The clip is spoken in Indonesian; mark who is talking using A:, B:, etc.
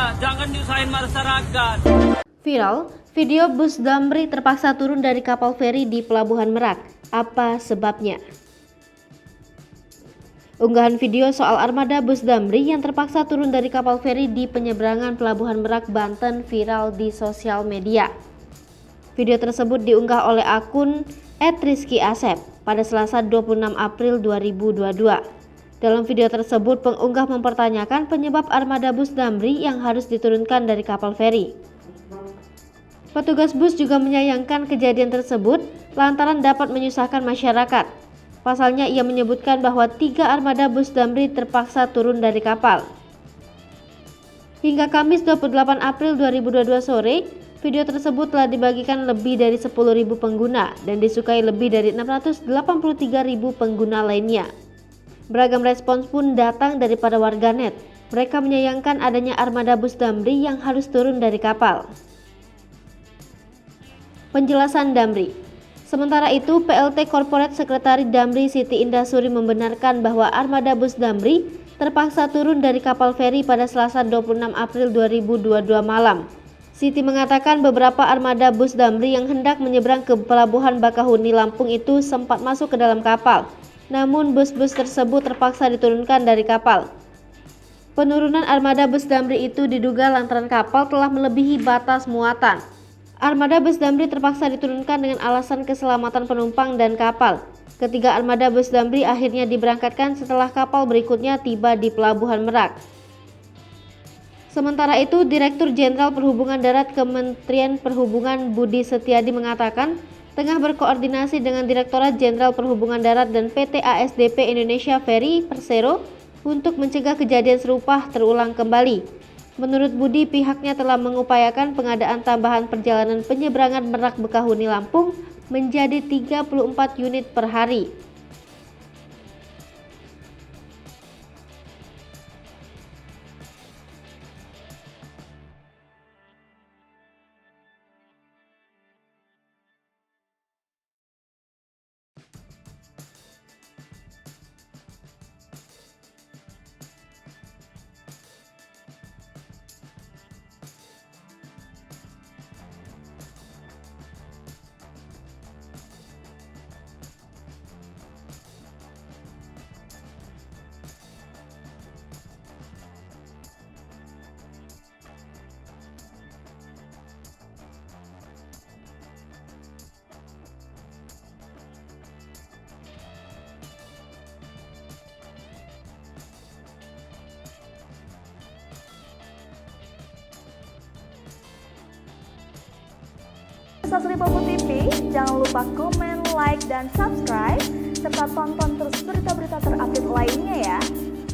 A: aja, jangan nyusahin masyarakat.
B: Viral, video bus Damri terpaksa turun dari kapal feri di Pelabuhan Merak. Apa sebabnya? Unggahan video soal armada bus Damri yang terpaksa turun dari kapal feri di penyeberangan Pelabuhan Merak, Banten viral di sosial media. Video tersebut diunggah oleh akun @rizkyasep pada Selasa 26 April 2022. Dalam video tersebut, pengunggah mempertanyakan penyebab armada bus Damri yang harus diturunkan dari kapal feri. Petugas bus juga menyayangkan kejadian tersebut lantaran dapat menyusahkan masyarakat. Pasalnya ia menyebutkan bahwa 3 armada bus Damri terpaksa turun dari kapal. Hingga Kamis 28 April 2022 sore, video tersebut telah dibagikan lebih dari 10.000 pengguna dan disukai lebih dari 683.000 pengguna lainnya. Beragam respons pun datang dari para warganet. Mereka menyayangkan adanya armada bus Damri yang harus turun dari kapal. Penjelasan Damri. Sementara itu, PLT Corporate Sekretari Damri Siti Indasuri membenarkan bahwa armada bus Damri terpaksa turun dari kapal feri pada Selasa 26 April 2022 malam. Siti mengatakan beberapa armada bus Damri yang hendak menyeberang ke Pelabuhan Bakahuni, Lampung itu sempat masuk ke dalam kapal. Namun bus-bus tersebut terpaksa diturunkan dari kapal. Penurunan armada bus Damri itu diduga lantaran kapal telah melebihi batas muatan. Armada bus Damri terpaksa diturunkan dengan alasan keselamatan penumpang dan kapal. Ketiga armada bus Damri akhirnya diberangkatkan setelah kapal berikutnya tiba di Pelabuhan Merak. Sementara itu, Direktur Jenderal Perhubungan Darat Kementerian Perhubungan Budi Setiadi mengatakan tengah berkoordinasi dengan Direktorat Jenderal Perhubungan Darat dan PT ASDP Indonesia Ferry Persero untuk mencegah kejadian serupa terulang kembali. Menurut Budi, pihaknya telah mengupayakan pengadaan tambahan perjalanan penyeberangan Merak Bekahuni Lampung menjadi 34 unit per hari.
C: Sasri Popo TV, jangan lupa komen, like, dan subscribe